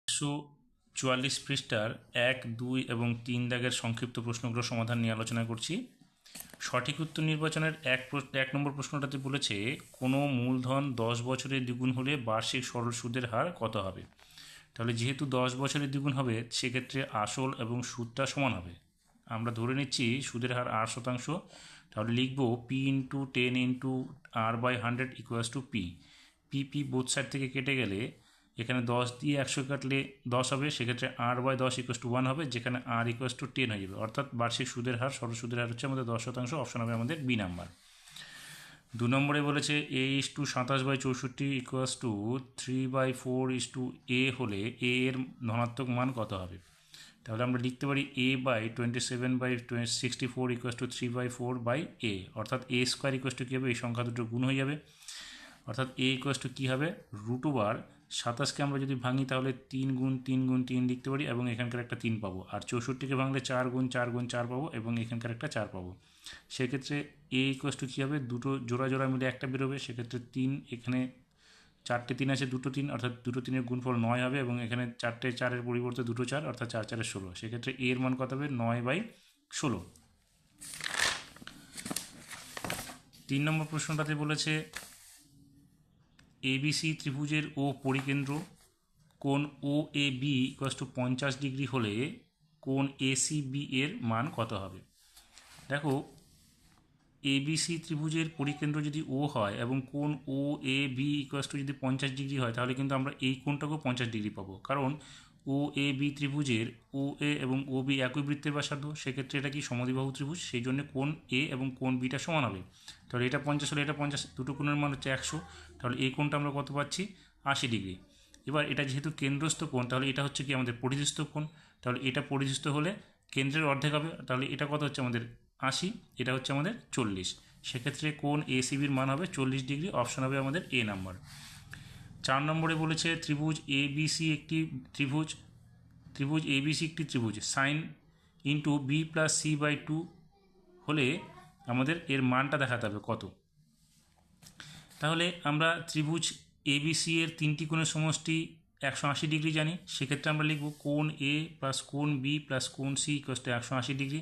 144 পৃষ্ঠার 1, 2 এবং 3 দাগের সংক্ষিপ্ত প্রশ্নগুলোর সমাধান নিয়ে আলোচনা করছি। সঠিক উত্তর নির্বাচনের এক নম্বর প্রশ্নটাতে বলেছে কোনো মূলধন 10 বছরের দ্বিগুণ হলে বার্ষিক সরল সুদের হার কত হবে। তাহলে যেহেতু 10 বছরের দ্বিগুণ হবে সেক্ষেত্রে আসল এবং সুদটা সমান হবে। আমরা ধরে নিচ্ছি সুদের হার 8%, তাহলে লিখব P into 10 into r/100 equals to P. P both side থেকে কেটে গেলে এখানে 10 দিয়ে 100 কাটলে 10 হবে, সেক্ষেত্রে r/10 ইকুয়ালস টু 1 হবে, যেখানে r ইকুয়ালস টু 10 হয়ে যাবে। অর্থাৎ বার্ষিক সুদের হার সরল সুদের হার হচ্ছে আমাদের 10%। অপশন হবে আমাদের বি নাম্বার। 2 নম্বরে বলেছে a:27/64 ইকুয়ালস টু 3/4 হলে a এর ধনাত্মক মান কত হবে। তাহলে আমরা লিখতে পারি a/27/64 ইকুয়ালস টু 3/4 অর্থাৎ a স্কোয়ার ইকুয়ালস টু কী হবে, এই সংখ্যা দুটো গুণ হয়ে যাবে। অর্থাৎ a ইকুয়ালস টু কী হবে, √27কে আমরা যদি ভাঙি তাহলে 3 গুণ 3 গুণ 3 লিখতে পারি এবং এখানকার একটা 3 পাবো। আর 64কে ভাঙলে 4 গুণ 4 গুণ 4 পাবো এবং এখানকার একটা 4 পাবো। সেক্ষেত্রে a ইকুয়ালস টু কী হবে, দুটো জোড়া জোড়া মিলে একটা বেরোবে, সেক্ষেত্রে 3, এখানে 4টে 3 আছে, দুটো 3 অর্থাৎ দুটো 3-এর গুণফল 9 হবে এবং এখানে 4টে 4-এর পরিবর্তে দুটো 4 অর্থাৎ 4 4 16। সেক্ষেত্রে a এর মান কত হবে, 9/16। 3 নম্বর প্রশ্নটাতে বলেছে ABC ত্রিভুজের ও পরিকেন্দ্র কোণ OAB ইকুয়ালস টু 50 ডিগ্রি হলে কোণ ACB এর মান কত হবে। দেখো, ABC ত্রিভুজের পরিকেন্দ্র যদি ও হয় এবং কোণ OAB ইকুয়ালস টু যদি 50 ডিগ্রি হয়, তাহলে কিন্তু আমরা এই কোণটাকেও 50 ডিগ্রি পাবো, কারণ OAB ত্রিভুজের OA এবং OB একই বৃত্তের ব্যাসার্ধ। সেক্ষেত্রে এটা কি সমদ্বিবাহু ত্রিভুজ, সেই জন্য কোণ A এবং কোণ Bটা সমান হবে। তাহলে এটা 50 হলে এটা 50, দুটো কোণের মান হচ্ছে 100, তাহলে এই কোণটা আমরা কত পাচ্ছি, 80 ডিগ্রি। এবার এটা যেহেতু কেন্দ্রস্থ কোণ, তাহলে এটা হচ্ছে কি আমাদের পরিধিস্থ কোণ, তাহলে এটা পরিধিস্থ হলে কেন্দ্রের অর্ধেক হবে, তাহলে এটা কত হচ্ছে আমাদের 80, এটা হচ্ছে আমাদের 40। সেক্ষেত্রে কোণ ACBর মান হবে 40 ডিগ্রি। অপশন হবে আমাদের এ নাম্বার। 4 নম্বরে বলেছে ত্রিভুজ ABC একটি ত্রিভুজ সাইন ইন্টু B+C/2 হলে আমাদের এর মানটা দেখাতে হবে কত। তাহলে আমরা ত্রিভুজ ABC এর 3টি কোণের সমষ্টি 180 ডিগ্রি জানি। সেক্ষেত্রে আমরা লিখব কোণ A প্লাস কোণ B প্লাস কোণ C ইকুয়ালস টু 180 ডিগ্রি,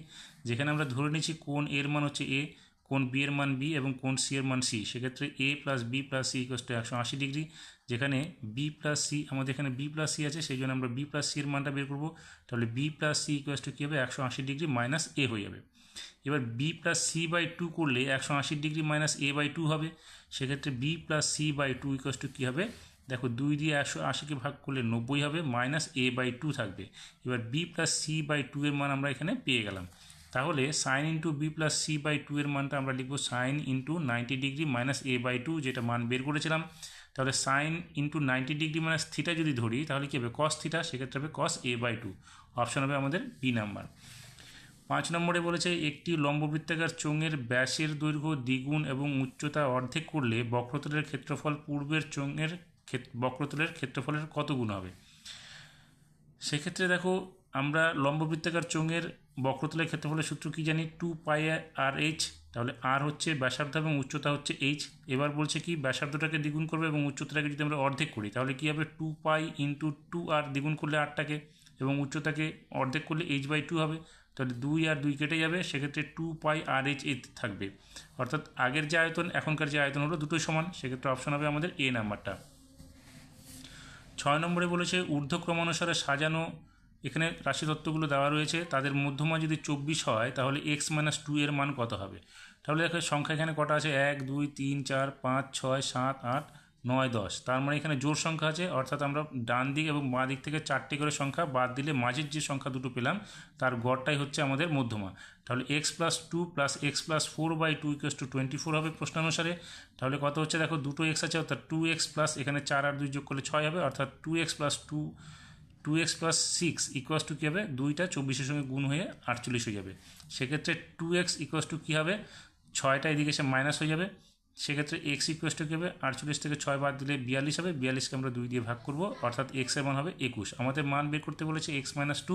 যেখানে আমরা ধরে নিচ্ছি কোণ A এর মান হচ্ছে A, কোণ B এর মান B এবং কোণ C এর মান C। সেক্ষেত্রে A plus B plus C equals two 180 degree, যেখানে B প্লাস C, আমাদের এখানে B প্লাস C আছে, সেই জন্য আমরা B প্লাস C এর মানটা বের করবো। তাহলে B plus C equals to কী হবে, 180 ডিগ্রি মাইনাস A হয়ে যাবে। এবার B+C/2 করলে 180 ডিগ্রি মাইনাস A/2 হবে। সেক্ষেত্রে B+C/2 ইকুয়ালস টু কী হবে, দেখো 2 দিয়ে 180কে ভাগ করলে 90 হবে, মাইনাস A/2 থাকবে। এবার B+C/2 এর মান আমরা এখানে পেয়ে গেলাম। তাহলে সাইন ইন্টু B+C/2 এর মানটা আমরা লিখবো sign into 90 degree minus A/2, যেটা মান বের করেছিলাম। তাহলে sign into 90 degree minus theta যদি ধরি তাহলে কী হবে, কস থিটা, সেক্ষেত্রে হবে কস A/2। অপশন হবে আমাদের বি নাম্বার। 5 নম্বরে বলেছে একটি লম্ববৃত্তাকার চোঙের ব্যাসের দৈর্ঘ্য দ্বিগুণ এবং উচ্চতা অর্ধেক করলে বক্রতলের ক্ষেত্রফল পূর্বের চোঙের বক্রতলের ক্ষেত্রফলের কত গুণ হবে। সেক্ষেত্রে দেখো, আমরা লম্ববৃত্তাকার চোঙের বক্রতলের ক্ষেত্রফলের সূত্র কি জানি, 2πr/h। তাহলে আর হচ্ছে ব্যাসার্ধ এবং উচ্চতা হচ্ছে h। এবার বলছে কি ব্যাসার্ধটাকে দ্বিগুণ করবে এবং উচ্চতাটাকে যদি আমরা অর্ধেক করি তাহলে কি হবে, 2π ইন্টু 2r, দ্বিগুণ করলে আরটাকে এবং উচ্চতাকে অর্ধেক করলে h/2 হবে। তাহলে 2 আর 2 কেটে যাবে, সেক্ষেত্রে 2πr/h থাকবে। অর্থাৎ আগের যে আয়তন এখনকার যে আয়তন হলো দুটোই সমান। সেক্ষেত্রে অপশন হবে আমাদের এ নাম্বারটা। 6 নম্বরে বলেছে ঊর্ধ্বক্রমানুসারে সাজানো, এখানে রাশিতত্ত্বগুলো দেওয়া রয়েছে, তাদের মধ্যমা যদি 24 হয় তাহলে x-2 এর মান কত হবে। তাহলে দেখো সংখ্যা এখানে কটা আছে, 1 2 3 4 5 6 7 8 9 10, তার মানে এখানে জোড় সংখ্যা আছে। অর্থাৎ আমরা ডান দিক এবং বাঁ দিক থেকে 4টি করে সংখ্যা বাদ দিলে মাঝের যে সংখ্যা দুটো পেলাম তার গড়টাই হচ্ছে আমাদের মধ্যমা। তাহলে x+2 plus x+4/2 equals to 24 হবে প্রশ্নানুসারে। তাহলে কত হচ্ছে, দেখো দুটো x আছে, অর্থাৎ 2x প্লাস এখানে 4 আর 2 যোগ করলে 6 হবে, অর্থাৎ 2x প্লাস 6 ইকুয়ালস টু কী হবে, 2টা 24-এর সঙ্গে গুণ হয়ে 48 হয়ে যাবে। সেক্ষেত্রে 2x ইকুয়ালস টু কী হবে, 6টা এদিকে এসে মাইনাস হয়ে যাবে। সেক্ষেত্রে x ইকুয়ালস টু কী হবে, 48 থেকে 6 বাদ দিলে 42 হবে, 42কে আমরা 2 দিয়ে ভাগ করব, অর্থাৎ x এর মান হবে 21। আমাদের মান বের করতে বলেছে x-2,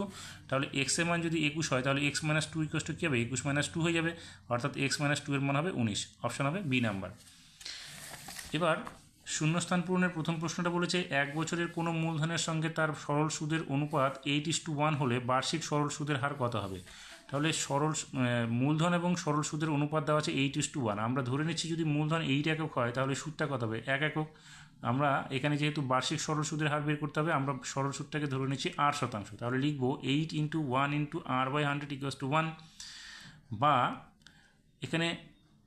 তাহলে x এর মান যদি 21 হয় তাহলে x-2 ইকুয়ালস টু কী হবে, 21-2 হয়ে যাবে, অর্থাৎ x-2 এর মান হবে 19। অপশন হবে বি নাম্বার। এবার শূন্যস্থান পূরণের প্রথম প্রশ্নটা বলেছে 1 বছরের কোনো মূলধনের সঙ্গে তার সরল সুদের অনুপাত 8:1 হলে বার্ষিক সরল সুদের হার কত হবে। তাহলে মূলধন এবং সরল সুদের অনুপাত দেওয়া আছে 8:1। আমরা ধরে নিচ্ছি যদি মূলধন 8 একক হয় তাহলে সুদটা কত হবে 1 একক। আমরা এখানে যেহেতু বার্ষিক সরল সুদের হার বের করতে হবে, আমরা সরল সুদটাকে ধরে নিচ্ছি 8%। তাহলে লিখবো 8 × 1 × r/100 = 1, বা এখানে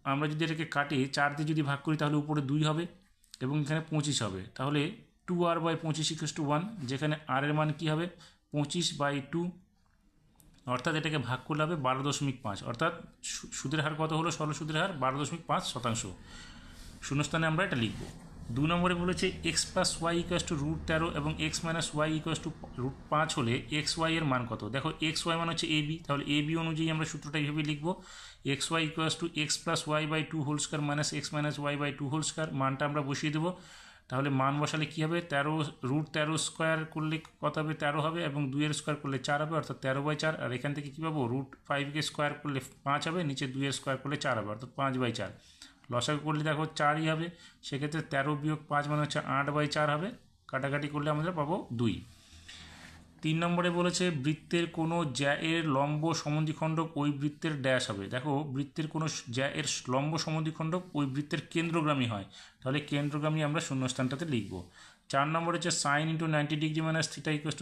আমরা যদি এটাকে কাটি 4 দিয়ে যদি ভাগ করি তাহলে উপরে 2 হবে এবং এখানে 25 হবে। তাহলে 2r/25 = 1, যেখানে r এর মান কী হবে 25/2, অর্থাৎ এটাকে ভাগ করলে হবে 12.5। অর্থাৎ সুদের হার কত হলো, সরল সুদের হার 12.5%। শূন্যস্থানে আমরা এটা লিখব। 2 নম্বরে বলেছে x + y = √13 এবং x - y = √5 হলে xy এর মান কত। দেখো xy মান হচ্ছে ab, তাহলে ab অনুযায়ী আমরা সূত্রটা এইভাবে লিখব, xy = x + y/2 whole square - x - y/2 whole square. মানটা আমরা বসিয়ে দেবো। তাহলে মান বসালে কী হবে, 13 স্কোয়ার করলে কত হবে 13 হবে, এবং 2 এর স্কোয়ার করলে 4 হবে, অর্থাৎ 13/4। আর এখান থেকে কী পাবো, √5কে স্কোয়ার করলে 5 হবে, নিচে 2 এর স্কোয়ার করলে 4 হবে, অর্থাৎ 5/4। লসাগু করলে দেখো 4ই হবে, সেক্ষেত্রে 13 - 5 মানে হচ্ছে 8/4 হবে। কাটাকাটি করলে আমরা পাবো 2। 3 নম্বরে বলেছে বৃত্তের কোনো জ্যা এর লম্ব সমদ্বিখণ্ডক ওই বৃত্তের ড্যাশ হবে। দেখো বৃত্তের কোনো জ্যা এর লম্ব সমদ্বিখণ্ডক ওই বৃত্তের কেন্দ্রগামী হয়, তাহলে কেন্দ্রগামী আমরা শূন্যস্থানটাতে লিখব। 4 নম্বরে হচ্ছে sin × 90° - θ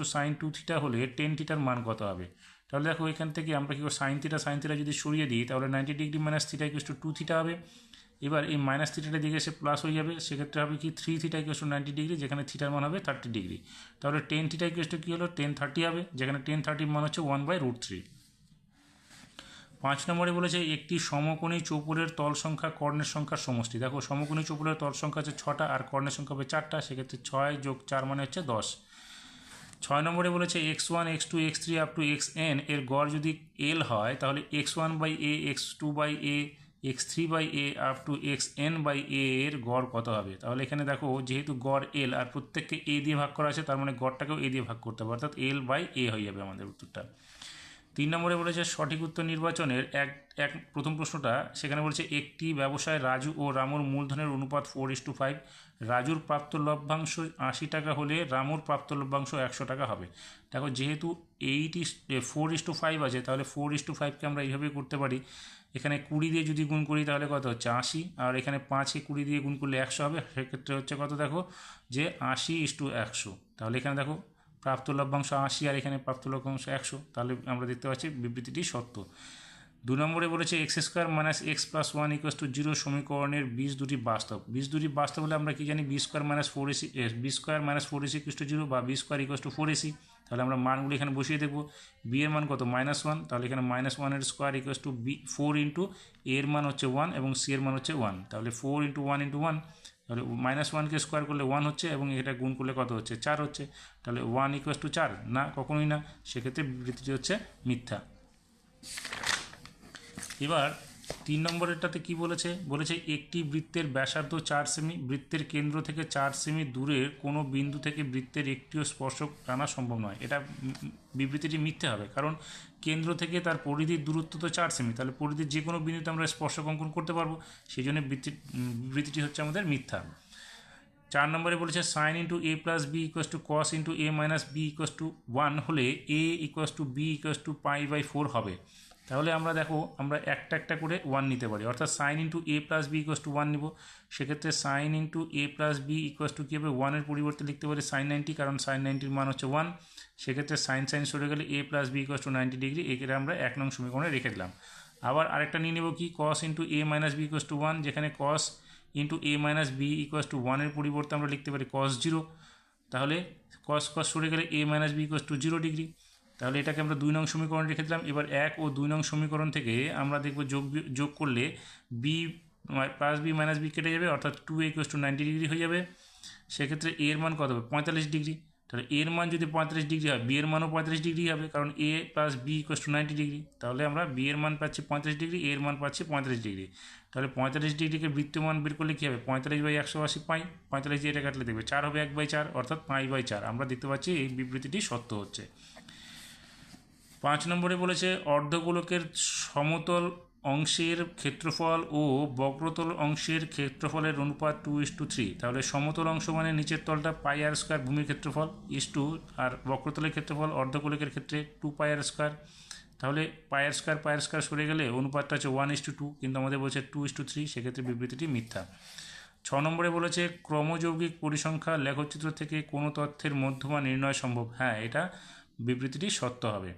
= sin 2θ হলে tan θ মান কত হবে। তাহলে দেখো এখান থেকে আমরা কী করব, sin θ যদি সরিয়ে দিই তাহলে 90° - θ = 2θ হবে। এবার এই মাইনাস থিটাটা দিকে এসে প্লাস হয়ে যাবে, সেক্ষেত্রে হবে কি 3θ = 90°, যেখানে থিটার মান হবে 30°। তাহলে tan θ = কী হলো, tan 30 হবে, যেখানে tan 30 মান হচ্ছে 1/√3। 5 নম্বরে বলেছে একটি সমকোণী চৌপোরের তল সংখ্যা কর্ণের সংখ্যার সমষ্টি। দেখো সমকোণী চৌপোরের তল সংখ্যা হচ্ছে 6টা আর কর্ণের সংখ্যা হবে 4টা, সেক্ষেত্রে 6 + 4 মানে হচ্ছে 10। 6 নম্বরে বলেছে x1 x2 x3 up to xn এর গড় যদি l হয় তাহলে x1/a x2/a x3/a up to xn/a এর গড় কত হবে। তাহলে এখানে দেখো যেহেতু গড় l আর প্রত্যেককে a দিয়ে ভাগ করা আছে, তার মানে গড়টাকেও a দিয়ে ভাগ করতে হবে, অর্থাৎ l/a হয়ে যাবে আমাদের উত্তরটা। 3 নম্বরে বলেছে সঠিক উত্তর নির্বাচনের প্রথম প্রশ্নটা, সেখানে বলেছে একটি ব্যবসায় রাজু ও রামুর মূলধনের অনুপাত 4:5। রাজুর প্রাপ্ত লভ্যাংশ 80 টাকা হলে রামুর প্রাপ্ত লভ্যাংশ 100 টাকা হবে। দেখো যেহেতু 4:5 আছে, তাহলে 4:5কে আমরা এইভাবে করতে পারি, এখানে 20 দিয়ে যদি গুণ করি তাহলে কত হচ্ছে 80, আর এখানে 5কে 20 দিয়ে গুণ করলে 100 হবে, সেক্ষেত্রে হচ্ছে কত দেখো যে 80:100। তাহলে এখানে দেখো প্রাপ্ত লভ্যাংশ 80 আর এখানে প্রাপ্ত লভ্যাংশ 100, তাহলে আমরা দেখতে পাচ্ছি বিবৃতিটি সত্য। 2 নম্বরে বলেছে x² - x + 1 = 0 সমীকরণের বীজ দুটি বাস্তব। বীজ দুটি বাস্তব হলে আমরা কি জানি, b² - 4ac = 0 বা b² = 4ac। তাহলে আমরা মানগুলি এখানে বসিয়ে দেখব। b এর মান কত -1, তাহলে এখানে -1 এর স্কোয়ার = b 4 × a এর মান হচ্ছে 1 এবং c এর মান হচ্ছে 1, তাহলে 4 × 1 × 1, তাহলে -1কে স্কোয়ার করলে 1 হচ্ছে এবং এটা গুণ করলে কত হচ্ছে 4 হচ্ছে, তাহলে 1 = 4 না, কখনোই না, সেক্ষেত্রে বিবৃতিটি হচ্ছে মিথ্যা। এবার 3 নম্বরেরটাতে কি বলেছে, একটি বৃত্তের ব্যাসার্ধ 4 সেমি, বৃত্তের কেন্দ্র থেকে 4 সেমি দূরের কোনো বিন্দু থেকে বৃত্তের একটিও স্পর্শক টানা সম্ভব নয়। এটা বিবৃতিটি মিথ্যে হবে, কারণ কেন্দ্র থেকে তার পরিধির দূরত্ব তো 4 সেমি, তাহলে পরিধির যে কোনো বিন্দুতে আমরা স্পর্শক অঙ্কন করতে পারবো, সেই জন্য বিবৃতিটি হচ্ছে আমাদের মিথ্যা। 4 নম্বরে বলেছে sin × a + b = cos × a - b = 1 হলে a = b = π/4 হবে। তাহলে আমরা দেখো আমরা একটা একটা করে 1 নিতে পারি, অর্থাৎ sin × a + b = 1 নিব। সেক্ষেত্রে sin × a + b কী হবে, 1 এর পরিবর্তে লিখতে পারি sin 90, কারণ sin 90 মান হচ্ছে 1। সেক্ষেত্রে sin সরে গেলে a + b = 90°, একে আমরা 1 নং সমীকরণে রেখে দিলাম। আবার আরেকটা নিয়ে নেব কি, cos × a - b = 1, যেখানে cos × a - b = 1 এর পরিবর্তে আমরা লিখতে পারি cos 0। তাহলে cos সরে গেলে a - b = 0°, তাহলে এটাকে আমরা 2 নং সমীকরণে রেখে দিলাম। এবার 1 ও 2 নং সমীকরণ থেকে আমরা দেখব যোগ করলে b + b - b কেটে যাবে, অর্থাৎ 2a = 90° হয়ে যাবে। সেক্ষেত্রে a এর মান কত হবে 45°, তাহলে a এর মান যদি 45° হয় b এর মানও 45° হবে, কারণ a + b = 90°। তাহলে আমরা b এর মান পাচ্ছি 35°, a এর মান পাচ্ছি 35°। তাহলে 45°কে বৃত্তমান বের করলে কী হবে, 45/180 পাই, 45 দিয়ে এটা কাটলে দেখবে 4 হবে 1/4, অর্থাৎ π/4। আমরা দেখতে পাচ্ছি এই বিবৃতিটি সত্য হচ্ছে। 5 নম্বরে বলেছে অর্ধগোলকের সমতল অংশের ক্ষেত্রফল ও বক্রতল অংশের ক্ষেত্রফলের অনুপাত 2:3। তাহলে সমতল অংশ মানে নিচের তলটা পাই আর স্কোয়ার ভূমির ক্ষেত্রফল ইস টু, আর বক্রতলের ক্ষেত্রফল অর্ধকোলকের ক্ষেত্রে 2 পাই আর স্কোয়ার। তাহলে পাই আর স্কোয়ার সরে গেলে অনুপাতটা হচ্ছে 1:2, কিন্তু আমাদের বলছে 2:3, সেক্ষেত্রে বিবৃতিটি মিথ্যা। 6 নম্বরে বলেছে ক্রমযৌগিক পরিসংখ্যা লেখচিত্র থেকে কোনো তথ্যের মধ্যমা নির্ণয় সম্ভব। হ্যাঁ, এটা বিবৃতিটি সত্য হবে।